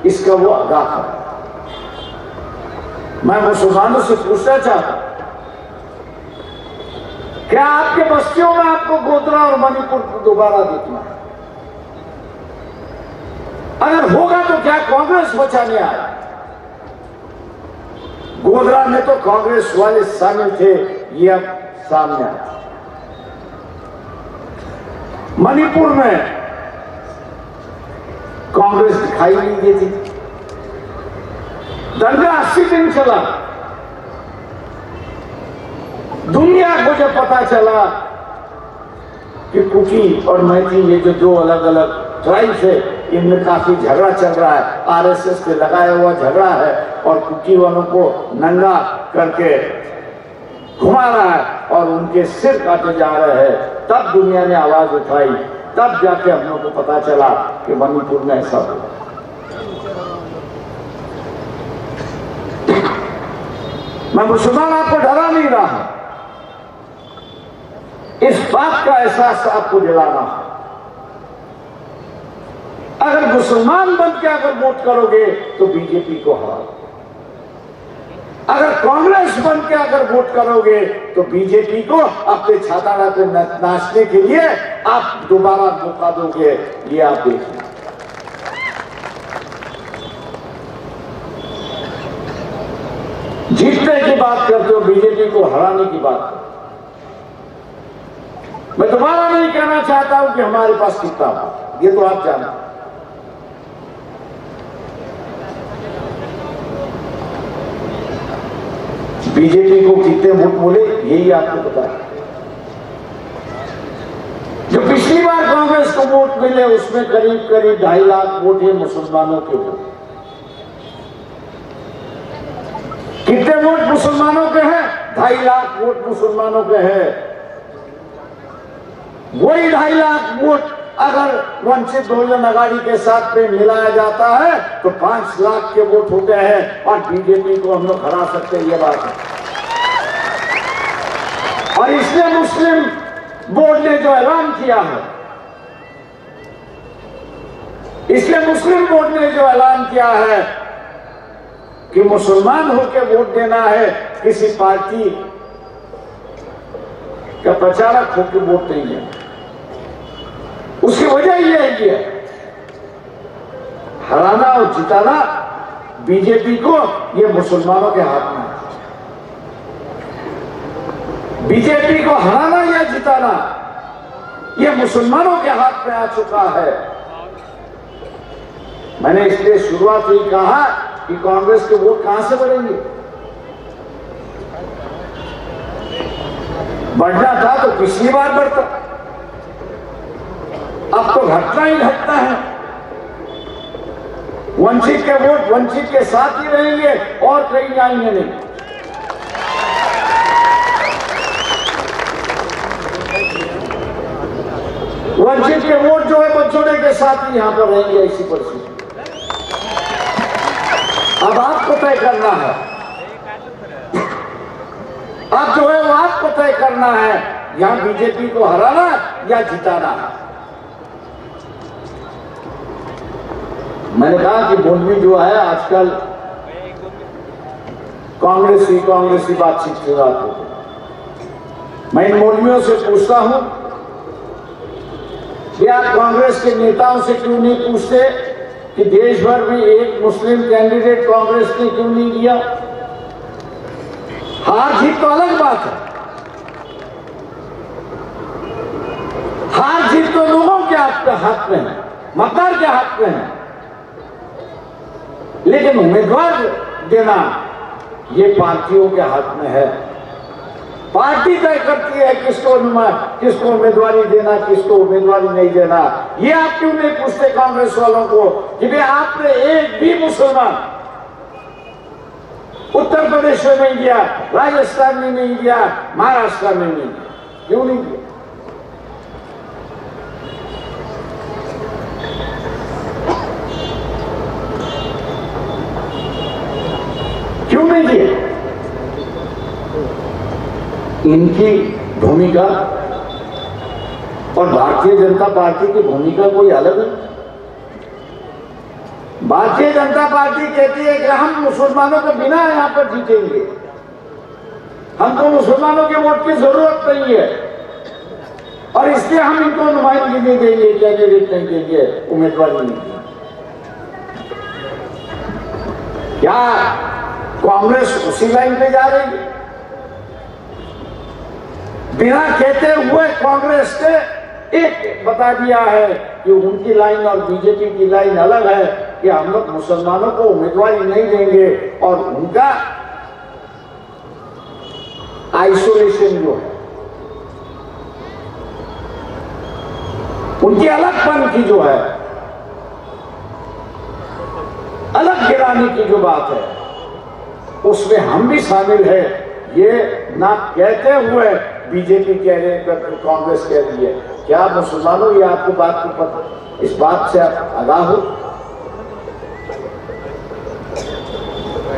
इसका वो आगाह है। मैं मुसलमानों से पूछना चाहता हूं, क्या आपके बस्तियों में आपको गोधरा और मणिपुर को दोबारा देखना है? अगर होगा तो क्या कांग्रेस बचाने आया? गोधरा में तो कांग्रेस वाले शामिल थे, ये अब सामने आया। मणिपुर में कांग्रेस दिखाई नहीं देती, दंगा 80 दिन चला। दुनिया को जब पता चला कि कुकी और मैती ये जो दो अलग अलग ट्राइब्स है, इनमें काफी झगड़ा चल रहा है, आरएसएस पे लगाया हुआ झगड़ा है और कुकी वालों को नंगा करके घुमा रहा है और उनके सिर काटे जा रहे हैं, तब दुनिया ने आवाज उठाई, तब जाके हम लोग को पता चला कि मणिपुर में ऐसा हुआ। मैं मुसलमान आपको डरा नहीं रहा, इस बात का एहसास आपको दिलाना है। अगर मुसलमान बन के अगर वोट करोगे तो बीजेपी को हराओ, अगर कांग्रेस बन के अगर वोट करोगे तो बीजेपी को अपने छाताड़ा पे नाचने के लिए आप दोबारा मौका दोगे, ये आप देखिए। जीतने की बात करते हो, बीजेपी को हराने की बात करते हो। मैं दोबारा नहीं कहना चाहता हूं कि हमारे पास कितना हो, ये तो आप जानते। बीजेपी को कितने वोट बोले यही आपको पता है। जो पिछली बार कांग्रेस को वोट मिले उसमें करीब करीब 2.5 लाख वोट है मुसलमानों के वोट। कितने वोट मुसलमानों के हैं? 2.5 लाख वोट मुसलमानों के हैं। वही 2.5 लाख वोट अगर वंचित बहुजन अघाड़ी के साथ में मिलाया जाता है तो 5 लाख के वोट होते हैं और बीजेपी को हम लोग हरा सकते हैं, ये बात है। और इसलिए मुस्लिम बोर्ड ने जो ऐलान किया है, इसलिए मुस्लिम बोर्ड ने जो ऐलान किया है कि मुसलमान होकर वोट देना है, किसी पार्टी का प्रचारक होकर वोट नहीं देना। उसकी वजह यह है कि हराना और जिताना बीजेपी को, ये मुसलमानों के हाथ में है। बीजेपी को हराना या जिताना ये मुसलमानों के हाथ में आ चुका है। मैंने इसलिए शुरुआत ही कहा कि कांग्रेस के वोट कहां से बढ़ेंगे? बढ़ना था तो पिछली बार बढ़ता, अब तो घटना ही घटना है। वंचित के वोट वंचित के साथ ही रहेंगे और कहीं जाएंगे नहीं। वंचित के वोट जो है बच्चों के साथ ही यहां पर रहेंगे, ऐसी परिस्थिति। अब आपको तय करना है, अब जो है वो आपको तय करना है, यहां बीजेपी को हराना या जिताना है। मैंने कहा कि मौलवी जो है आजकल कांग्रेसी बातचीत की बात होती है। मैं इन मौलवियों से पूछता हूं कि आप कांग्रेस के नेताओं से क्यों नहीं पूछते कि देश भर में एक मुस्लिम कैंडिडेट कांग्रेस ने क्यों नहीं दिया? हार जीत तो अलग बात है, हार जीत तो लोगों के हाथ में है, मतदार के हाथ में है, लेकिन उम्मीदवार देना ये पार्टियों के हाथ में है। पार्टी तय करती है किसको उम्मीदवारी देना, किसको उम्मीदवारी नहीं देना। ये आप क्यों नहीं पूछते कांग्रेस वालों को कि भाई आपने एक भी मुसलमान उत्तर प्रदेश में नहीं दिया, राजस्थान में नहीं दिया, महाराष्ट्र में नहीं दिया, क्यों नहीं दिया? क्यों नहीं दिया? इनकी भूमिका और भारतीय जनता पार्टी की भूमिका कोई अलग है। भारतीय जनता पार्टी कहती है कि हम मुसलमानों को बिना यहां पर जीतेंगे, हमको मुसलमानों के वोट की जरूरत नहीं है और इसलिए हम इनको नुमाइंदगी नहीं देंगे, कैंडिडेट नहीं देंगे, उम्मीदवार नहीं देंगे। क्या कांग्रेस उसी लाइन पे जा रही है? बिना कहते हुए कांग्रेस ने एक बता दिया है कि उनकी लाइन और बीजेपी की लाइन अलग है कि हम लोग मुसलमानों को उम्मीदवारी नहीं देंगे और उनका आइसोलेशन जो है, उनकी अलगपन की जो है, अलग गिराने की जो बात है, उसमें हम भी शामिल है। ये ना कहते हुए बीजेपी कह रहे हैं, कांग्रेस कह रही है। क्या मुसलमानों ये आपको बात को पता, इस बात से आप आगाह हो?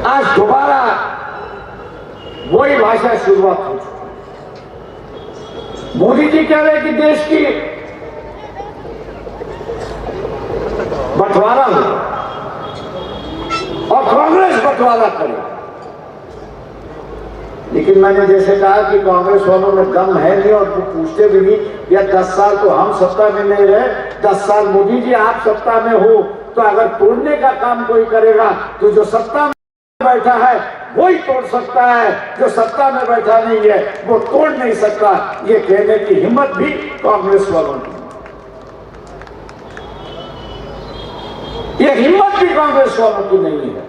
आज दोबारा वही भाषा शुरुआत हो चुकी। मोदी जी कह रहे हैं कि देश की बंटवारा हो और कांग्रेस बंटवारा करे। लेकिन मैंने जैसे कहा कि कांग्रेस वालों में दम है नहीं और वो पूछते भी नहीं। या 10 साल तो हम सत्ता में नहीं रहे, 10 साल मोदी जी आप सत्ता में हो, तो अगर तोड़ने का काम कोई करेगा तो जो सत्ता में बैठा है वही तोड़ सकता है, जो सत्ता में बैठा नहीं है वो तोड़ नहीं सकता। ये कहने की हिम्मत भी कांग्रेस वालों की, ये हिम्मत भी कांग्रेस वालों की नहीं है।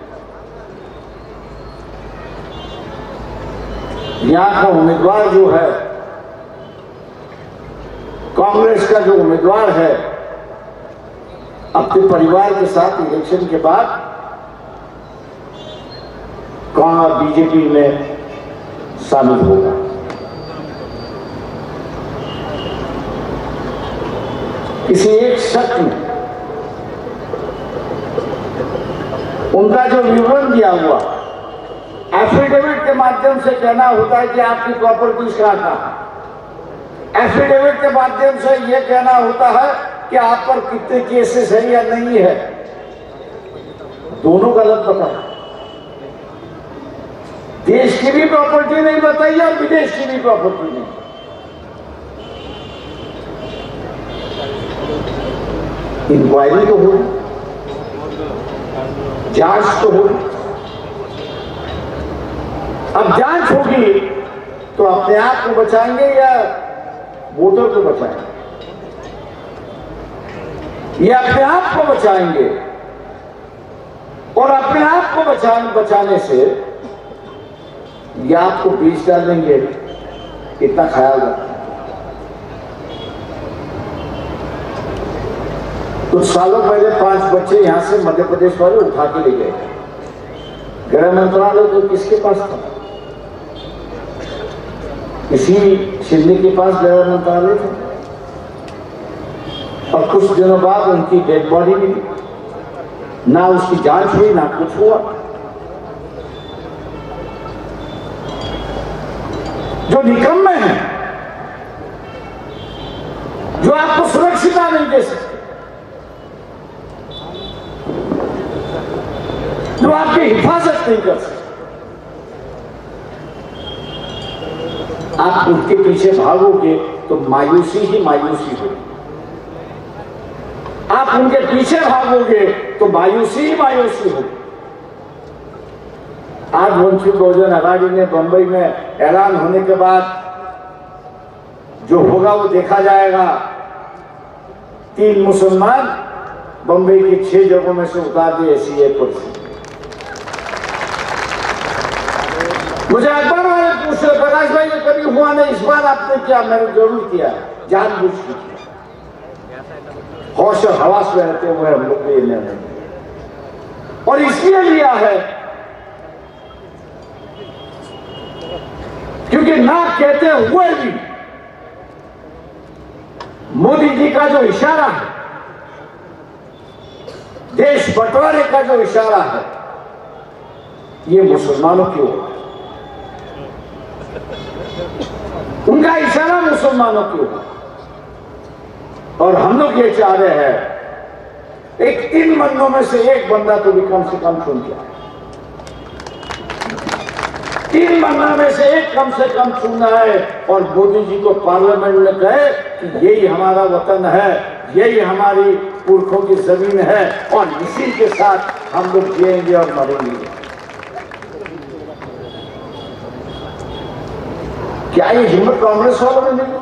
यहां का उम्मीदवार जो है, कांग्रेस का जो उम्मीदवार है, अपने परिवार के साथ इलेक्शन के बाद बीजेपी में शामिल होगा। किसी एक शख्स ने उनका जो विवरण दिया हुआ एफिडेविट के माध्यम से कहना होता है कि आपकी प्रॉपर्टीज कहां। एफिडेविट के माध्यम से यह कहना होता है कि आप पर कितने केसेस है या नहीं है। दोनों गलत बताया। देश की भी प्रॉपर्टी नहीं बताई और विदेश की भी प्रॉपर्टी नहीं। इंक्वायरी तो हुई, जांच तो हुई। अब जांच होगी तो अपने आप को बचाएंगे या वोटर को बचाएंगे? ये अपने आप को बचाएंगे और अपने आप को बचाने से ये आपको बीच डालेंगे, इतना ख्याल रखना। कुछ सालों पहले 5 बच्चे यहां से मध्य प्रदेश वाले उठा के ले गए। गृह मंत्रालय तो किसके पास था? इसी शिंदे के पास गृह मंत्रालय था। और कुछ दिनों बाद उनकी डेड बॉडी मिली, ना उसकी जांच हुई ना कुछ हुआ। जो निकम्मे हैं, जो आपको सुरक्षिता नहीं दे सकते, आपकी हिफाजत नहीं कर सकते। आप उनके पीछे भागोगे तो मायूसी ही मायूसी होगी। आप उनके पीछे भागोगे तो मायूसी ही मायूसी होगी। आज वंचित बहुजन आघाड़ी ने बंबई में ऐलान होने के बाद जो होगा वो देखा जाएगा। 3 मुसलमान बंबई की 6 जगहों में से उतार दिए SEA पर से। मुझे अखबार वाले पूछ रहे प्रकाश भाई ये कभी हुआ नहीं, इस बार आपने किया। मैंने जरूर किया, जानबूझ के किया। होश और हवास में रहते हुए हम लोग ये निर्णय लिया। और इसलिए लिया है क्योंकि ना कहते हुए भी मोदी जी का जो इशारा है, देश बंटवारे का जो इशारा है, ये मुसलमानों की ओर है। उनका इशारा मुसलमानों की ओर। और हम लोग ये चाह रहे हैं एक 3 बंदों में से एक बंदा तो भी कम से कम चुन गया। 3 बंदा में से एक कम से कम चुनना है और मोदी जी को पार्लियामेंट में कहे कि यही हमारा वतन है, यही हमारी पुरखों की जमीन है और इसी के साथ हम लोग जिएंगे और मरेंगे। क्या ये हिम्मत कांग्रेस वालों में नहीं?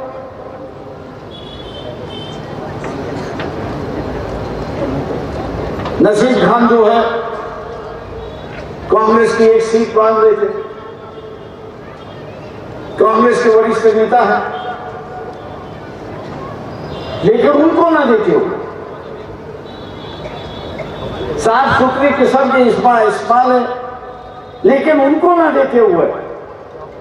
नसीब खान जो है कांग्रेस की एक सीट मांग रहे थे, कांग्रेस के वरिष्ठ नेता है, लेकिन उनको ना देते हो। साफ सुथरी किस्म के इस्माइल है, लेकिन उनको ना देते हुए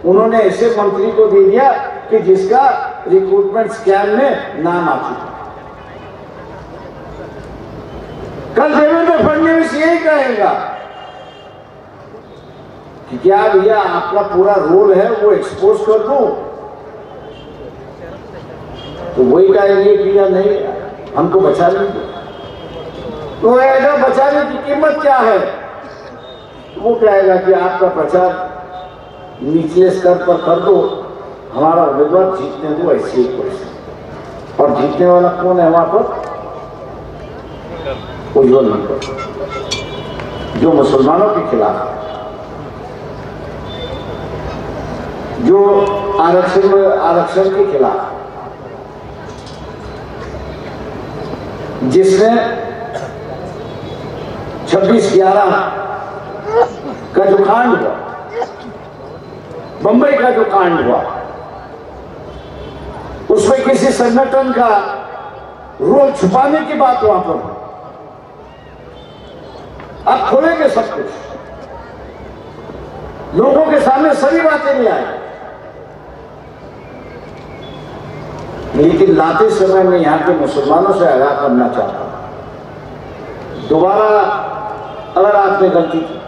उन्होंने ऐसे मंत्री को दे दिया कि जिसका रिक्रूटमेंट स्कैम में नाम आ चुका। कल देवेंद्र फडणवीस यही कहेगा कि क्या भैया आपका पूरा रोल है वो एक्सपोज कर दूं, तो वही कहेंगे कि या नहीं हमको बचा लीजिए। तो ऐसा बचाने की कीमत क्या है? वो कहेगा कि आपका प्रचार निचले स्तर पर कर दो, हमारा उम्मीदवार जीतने दो ऐसे ही कोई। और जीतने वाला कौन है वहां पर? उज्जवल नगर, जो मुसलमानों के खिलाफ है, जो आरक्षण के खिलाफ, जिसने 26/11 का जो कांड हुआ, बंबई का जो कांड हुआ, उसमें किसी संगठन का रोल छुपाने की बात वहां पर। अब खोलेंगे सब कुछ, लोगों के सामने सभी बातें नहीं आई, लेकिन लाते समय में यहां के मुसलमानों से आगाह करना चाहता हूं। दोबारा अगर आपने गलती की,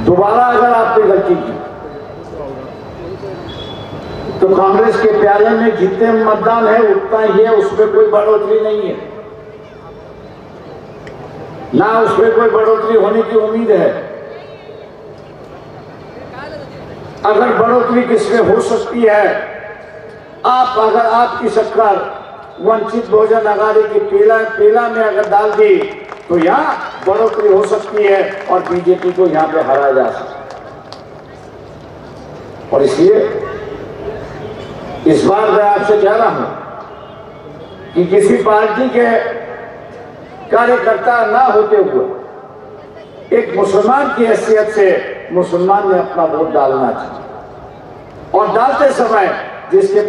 दोबारा अगर आपने गलती की, तो कांग्रेस के प्याले में जितने मतदान है उतना ही है, उसमें कोई बढ़ोतरी नहीं है, ना उसमें कोई बढ़ोतरी होने की उम्मीद है। अगर बढ़ोतरी किसमें हो सकती है, अगर आपकी सरकार वंचित बहुजन आघाड़ी की पेला में अगर डाल दी तो यहां बढ़ोतरी हो सकती है और बीजेपी को यहां पे हराया जा सकता है। और इसलिए इस बार मैं आपसे कह रहा हूं कि किसी पार्टी के कार्यकर्ता ना होते हुए एक मुसलमान की हैसियत से मुसलमान ने अपना वोट डालना चाहिए। और डालते समय जिसके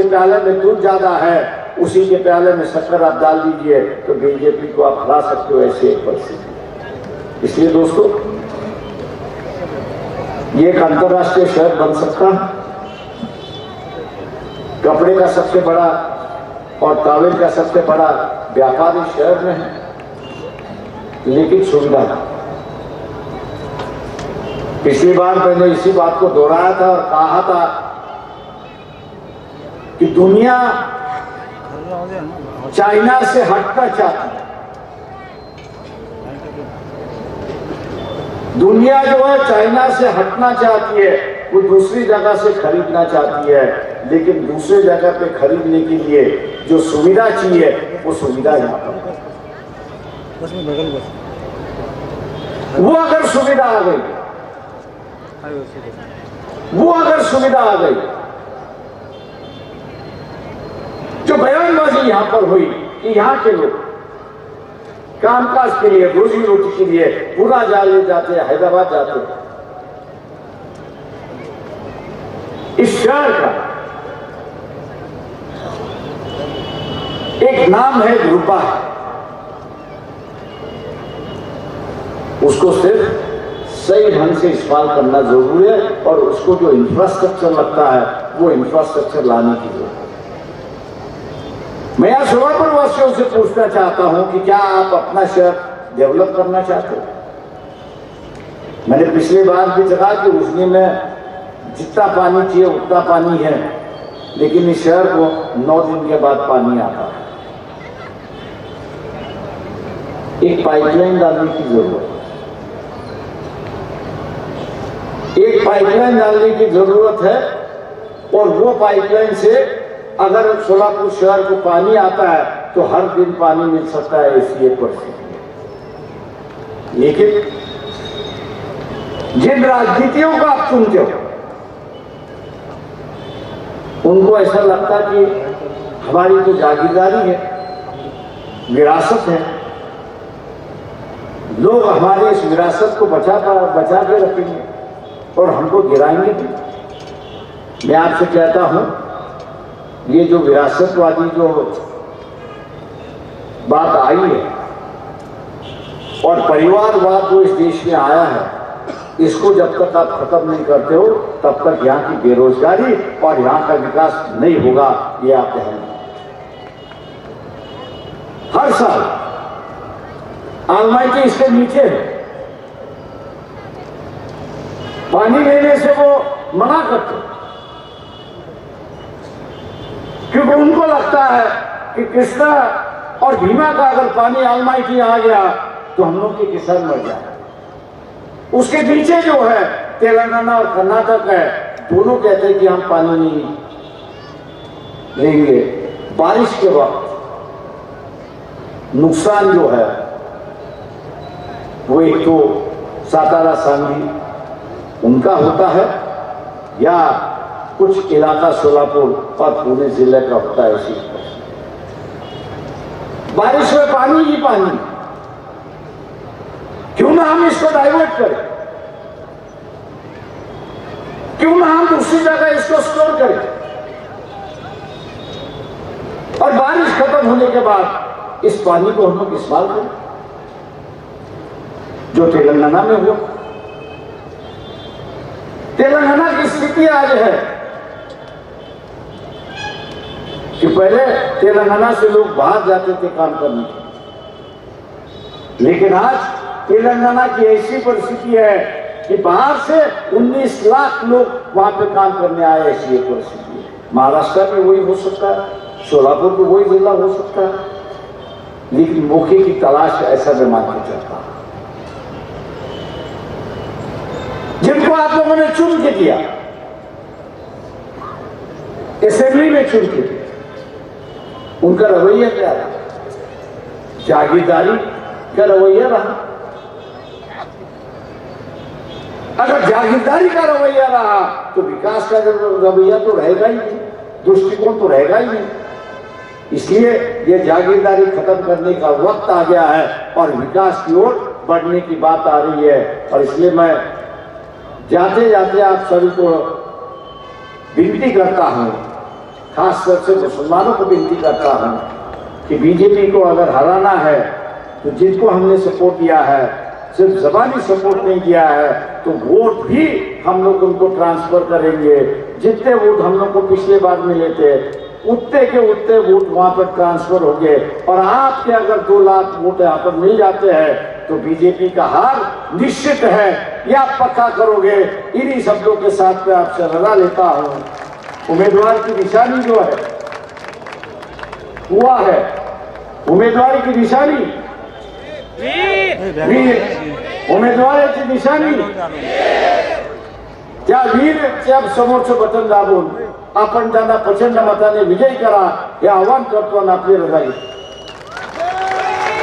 प्याले में दूध ज्यादा है उसी के प्याले में शक्कर आप डाल दीजिए तो बीजेपी को आप हरा सकते हो, ऐसी एक परिस्थिति। इसलिए दोस्तों, ये एक अंतर्राष्ट्रीय शहर बन सकता है, कपड़े का सबसे बड़ा और तावेल का सबसे बड़ा व्यापारी शहर में है, लेकिन सुविधा। पिछली बार मैंने इसी बात को दोहराया था और कहा था कि दुनिया चाइना से हटना चाहती है, दुनिया जो है चाइना से हटना चाहती है, वो दूसरी जगह से खरीदना चाहती है, लेकिन दूसरे जगह पे खरीदने के लिए जो सुविधा चाहिए वो सुविधा यहाँ पर वो अगर सुविधा आ गई, वो अगर सुविधा आ गई, जो बयानबाजी यहां पर हुई कि यहां के लोग कामकाज के लिए, रोजी रोटी के लिए पूरा जाले जाते हैं, हैदराबाद जाते हैं। इस शहर का एक नाम है रूपा, उसको सिर्फ सही ढंग से इस्तेमाल करना जरूरी है और उसको जो इंफ्रास्ट्रक्चर लगता है वो इंफ्रास्ट्रक्चर लाने की जरूरत है। मैं यहां सोलापुर वासियों से पूछना चाहता हूं कि क्या आप अपना शहर डेवलप करना चाहते हो? मैंने पिछली बार भी कहा कि उजनी में जितना पानी चाहिए उतना पानी है, लेकिन इस शहर को 9 दिन के बाद पानी आता है। एक पाइपलाइन डालने की जरूरत है, एक पाइपलाइन डालने की जरूरत है और वो पाइपलाइन से अगर सोलापुर शहर को पानी आता है तो हर दिन पानी मिल सकता है, ऐसी एक परिस्थिति। लेकिन जिन राजनीतियों को आप सुनते हो उनको ऐसा लगता कि हमारी तो जागीरदारी है, विरासत है, लोग हमारे इस विरासत को बचा के रखेंगे और हमको गिराएंगे भी। मैं आपसे कहता हूं, ये जो विरासतवादी जो बात आई है और परिवारवाद जो इस देश में आया है, इसको जब तक आप खत्म नहीं करते हो तब तक यहाँ की बेरोजगारी और यहाँ का विकास नहीं होगा। ये आप ध्यान दें। हर साल आलमाई के इसके नीचे है, पानी लेने से वो मना करते, क्योंकि उनको लगता है कि कृष्णा और भीमा का अगर पानी आलमाई की आ गया तो हम लोग के किसान मर जाए। उसके नीचे जो है तेलंगाना और कर्नाटक है, दोनों कहते हैं कि हम पानी नहीं लेंगे। बारिश के वक्त नुकसान जो है वो एक तो सातारा सांगली उनका होता है या कुछ इलाका सोलापुर और पुणे जिले का होता है। इसी बारिश में पानी ही पानी, क्यों ना हम इसको डाइवर्ट करें, क्यों ना हम दूसरी जगह इसको स्टोर करें और बारिश खत्म होने के बाद इस पानी को हम लोग इस्तेमाल करें, जो तेलंगाना में हुआ। तेलंगाना की स्थिति आज है कि पहले तेलंगाना से लोग बाहर जाते थे काम करने के, लेकिन आज तेलंगाना की ऐसी परिस्थिति है कि बाहर से 19 लाख लोग वहां पे काम करने आए। ऐसी एक परिस्थिति है। महाराष्ट्र में वही हो सकता है, सोलापुर में वही जिला हो सकता है, लेकिन मौके की तलाश ऐसा मैं मान के चलता हूं। जिनको आप लोगों ने चुन के दिया, असेंबली में चुन के दिया, उनका रवैया क्या रहा? जागीरदारी का रवैया रहा। अगर जागीरदारी का रवैया रहा तो विकास का रवैया तो रहेगा ही नहीं, दृष्टिकोण तो रहेगा ही नहीं। इसलिए ये जागीरदारी खत्म करने का वक्त आ गया है और विकास की ओर बढ़ने की बात आ रही है। और इसलिए मैं जाते जाते आप सभी को विनती करता हूं, खासतौर से मुसलमानों को विनती करता हूं कि बीजेपी को अगर हराना है तो जिनको हमने सपोर्ट दिया है, सिर्फ जबानी सपोर्ट नहीं दिया है, तो वोट भी हम लोग उनको ट्रांसफर करेंगे। जितने वोट हम लोग को पिछले बार मिले थे उतने के उतने वोट वहां पर ट्रांसफर हो गए। और आपके अगर 2 लाख वोट यहाँ पर मिल जाते हैं तो बीजेपी का हार निश्चित है, ये आप पक्का करोगे। इन्हीं शब्दों के साथ मैं आपसे रजा लेता हूं। उम्मीदवार की निशानी जो है हुआ है, उम्मीदवारी की निशानी वीर। उमेदवाराची निशाणी त्या वीरच्या समोरचं बटन दाबून आपण त्यांना प्रचंड मताने विजयी करा हे आवाहन करतो आणि आपली रजा घेतो.